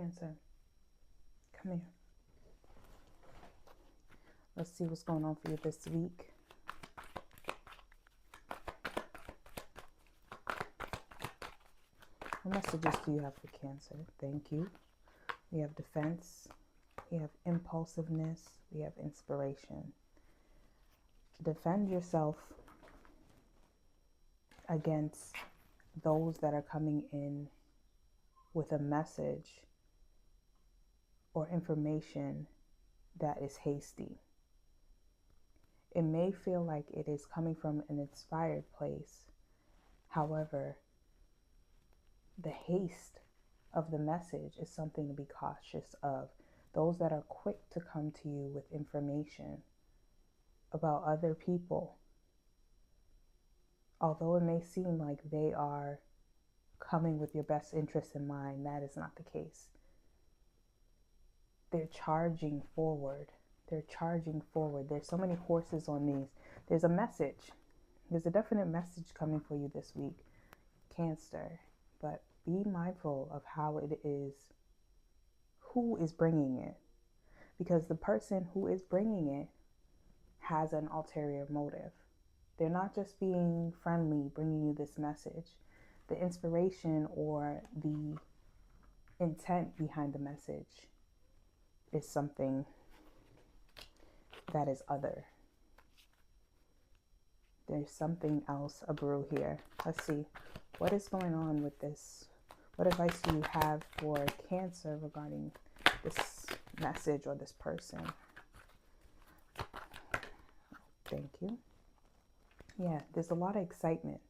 Cancer. Come here. Let's see what's going on for you this week. What messages do you have for Cancer? Thank you. We have defense. We have impulsiveness. We have inspiration. Defend yourself against those that are coming in with a message or information that is hasty. It may feel like it is coming from an inspired place. However, the haste of the message is something to be cautious of. Those that are quick to come to you with information about other people, although it may seem like they are coming with your best interest in mind, that is not the case. They're charging forward. They're charging forward. There's so many horses on these. There's a message. There's a definite message coming for you this week, Cancer. But be mindful of how it is, who is bringing it. Because the person who is bringing it has an ulterior motive. They're not just being friendly, bringing you this message. The inspiration or the intent behind the message is something that is other. There's something else abrew here. Let's see. What is going on with this? What advice do you have for Cancer regarding this message or this person? Thank you. Yeah, there's a lot of excitement.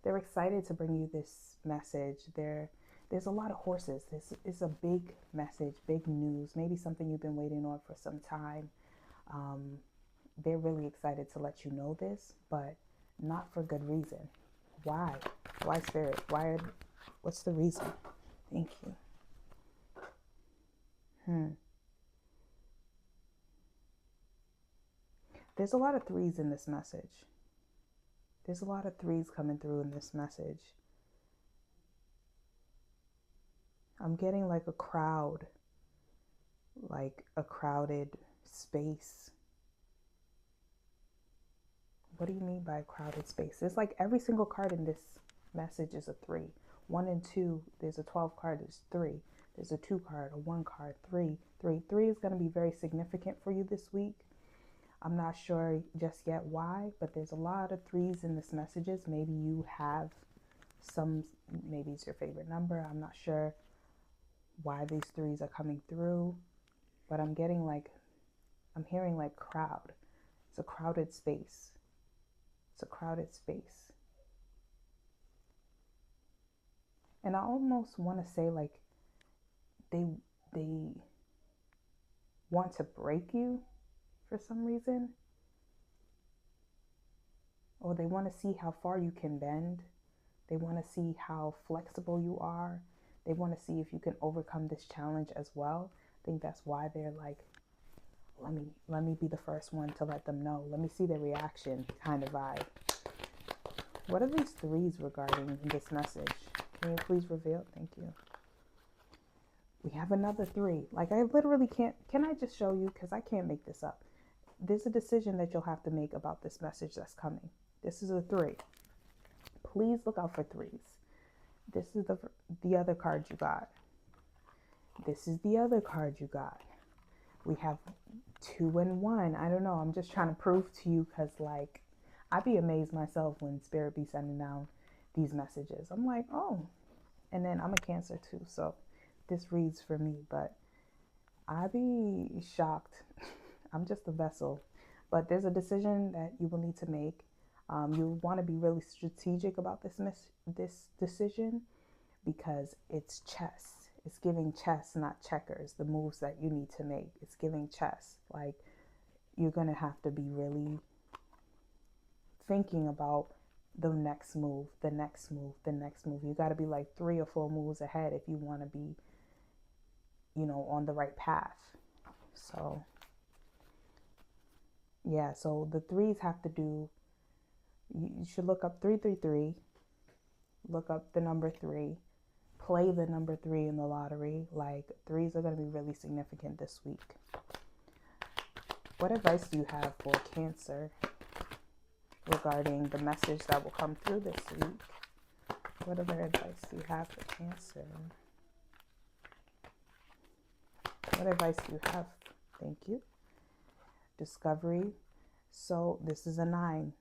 They're excited to bring you this message. There's a lot of horses. This is a big message, big news, maybe something you've been waiting on for some time. They're really excited to let you know this, but not for good reason. Why? Why, Spirit? What's the reason? Thank you. There's a lot of threes in this message. There's a lot of threes coming through in this message. I'm getting like a crowd, like a crowded space. What do you mean by a crowded space? It's like every single card in this message is a 3. 1 and 2, there's a 12 card, there's 3. There's a 2 card, a 1 card, 3. 3 is going to be very significant for you this week. I'm not sure just yet why, but there's a lot of 3s in this messages. Maybe you have some, maybe it's your favorite number. I'm not sure why these 3s are coming through, but I'm hearing like crowd. It's a crowded space. It's a crowded space. And I almost want to say like they want to break you for some reason. Or they want to see how far you can bend. They want to see how flexible you are. They want to see if you can overcome this challenge as well. I think that's why they're like, let me be the first one to let them know. Let me see their reaction kind of vibe. What are these 3s regarding this message? Can you please reveal? Thank you. We have another 3. Like I literally can't, can I just show you? Because I can't make this up. There's a decision that you'll have to make about this message that's coming. This is a 3. Please look out for 3s. This is the other card you got. This is the other card you got. We have 2 and 1. I don't know. I'm just trying to prove to you because like I be amazed myself when Spirit be sending down these messages. I'm like, oh, and then I'm a Cancer too. So this reads for me, but I be shocked. I'm just a vessel, but there's a decision that you will need to make. You want to be really strategic about this decision because it's chess. It's giving chess, not checkers, the moves that you need to make. It's giving chess. Like you're going to have to be really thinking about the next move, the next move, the next move. You got to be like 3 or 4 moves ahead if you want to be, on the right path. So yeah, so the 3s have to do, you should look up 333, look up the number 3, play the number 3 in the lottery. Like, threes are going to be really significant this week. What advice do you have for Cancer regarding the message that will come through this week? What other advice do you have for Cancer? What advice do you have? Thank you. Discovery. So this is a 9.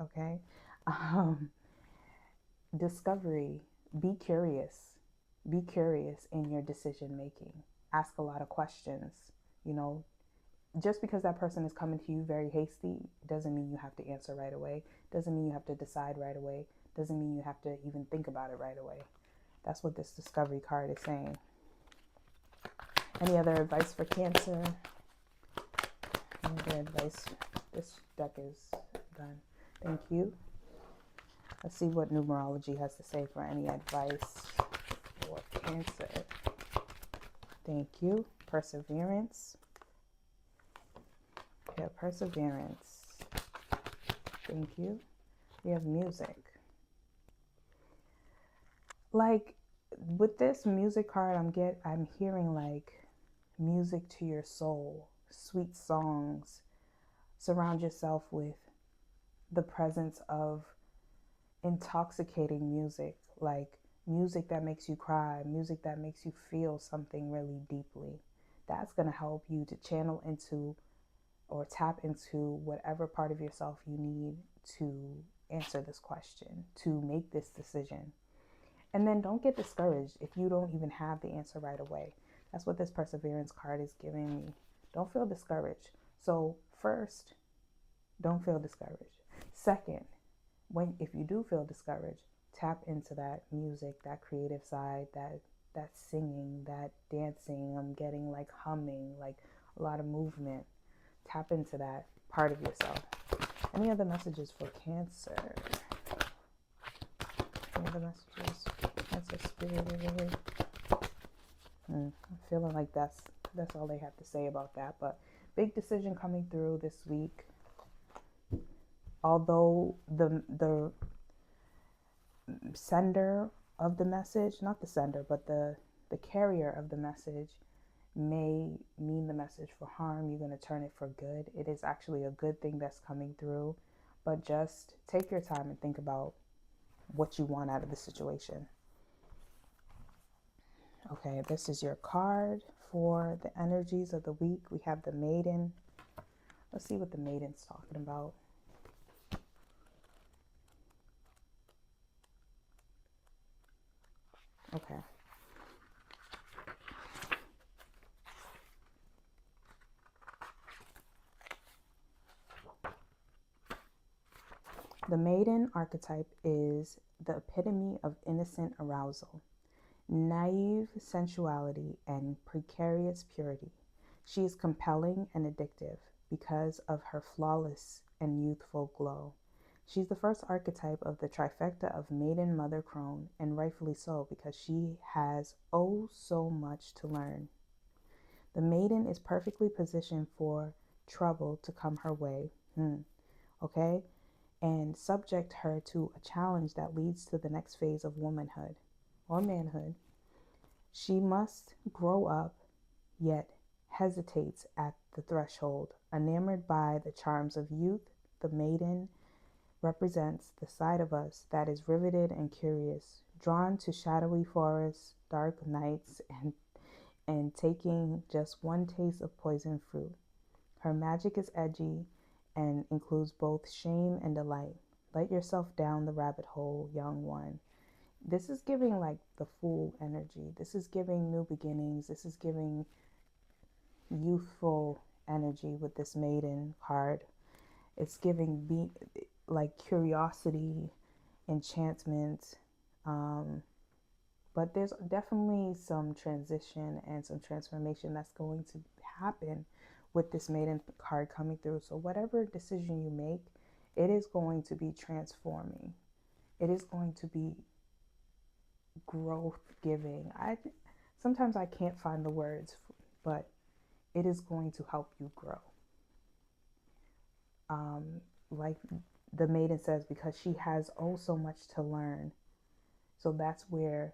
Okay. Discovery. Be curious. Be curious in your decision making. Ask a lot of questions. You know, just because that person is coming to you very hasty doesn't mean you have to answer right away. Doesn't mean you have to decide right away. Doesn't mean you have to even think about it right away. That's what this Discovery card is saying. Any other advice for Cancer? Any other advice? This deck is done. Thank you. Let's see what Numerology has to say for any advice for Cancer. Thank you. Perseverance. We have perseverance. Thank you. We have music. Like, with this music card, I'm hearing like music to your soul, sweet songs. Surround yourself with the presence of intoxicating music, like music that makes you cry, music that makes you feel something really deeply. That's going to help you to channel into or tap into whatever part of yourself you need to answer this question, to make this decision. And then don't get discouraged if you don't even have the answer right away. That's what this perseverance card is giving me. Don't feel discouraged. So first, don't feel discouraged. Second, if you do feel discouraged, tap into that music, that creative side, that singing, that dancing. I'm getting like humming, like a lot of movement. Tap into that part of yourself. Any other messages for Cancer? Any other messages? Cancer spirit. I'm feeling like that's all they have to say about that. But big decision coming through this week. Although the sender of the message, not the sender, but the carrier of the message may mean the message for harm, you're going to turn it for good. It is actually a good thing that's coming through. But just take your time and think about what you want out of the situation. Okay, this is your card for the energies of the week. We have the Maiden. Let's see what the Maiden's talking about. Okay. The Maiden archetype is the epitome of innocent arousal, naive sensuality, and precarious purity. She is compelling and addictive because of her flawless and youthful glow. She's the first archetype of the trifecta of Maiden, Mother, Crone, and rightfully so because she has oh so much to learn. The Maiden is perfectly positioned for trouble to come her way. Okay? And subject her to a challenge that leads to the next phase of womanhood or manhood. She must grow up, yet hesitates at the threshold. Enamored by the charms of youth, the Maiden represents the side of us that is riveted and curious, drawn to shadowy forests, dark nights, and taking just one taste of poison fruit. Her magic is edgy and includes both shame and delight. Let yourself down the rabbit hole, young one. This is giving like the Fool energy. This is giving new beginnings. This is giving youthful energy with this Maiden card. It's giving like curiosity, enchantment. But there's definitely some transition and some transformation that's going to happen with this Maiden card coming through. So whatever decision you make, it is going to be transforming. It is going to be growth giving. Sometimes I can't find the words, but it is going to help you grow. Like the Maiden says, because she has oh so much to learn. So that's where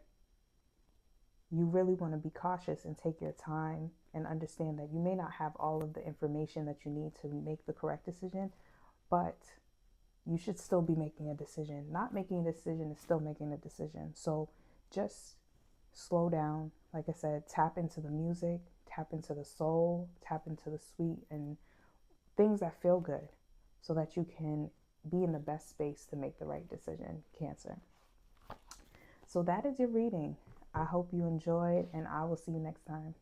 you really want to be cautious and take your time and understand that you may not have all of the information that you need to make the correct decision, but you should still be making a decision. Not making a decision is still making a decision. So just slow down. Like I said, tap into the music, tap into the soul, tap into the sweet and things that feel good so that you can be in the best space to make the right decision, Cancer. So that is your reading. I hope you enjoyed, and I will see you next time.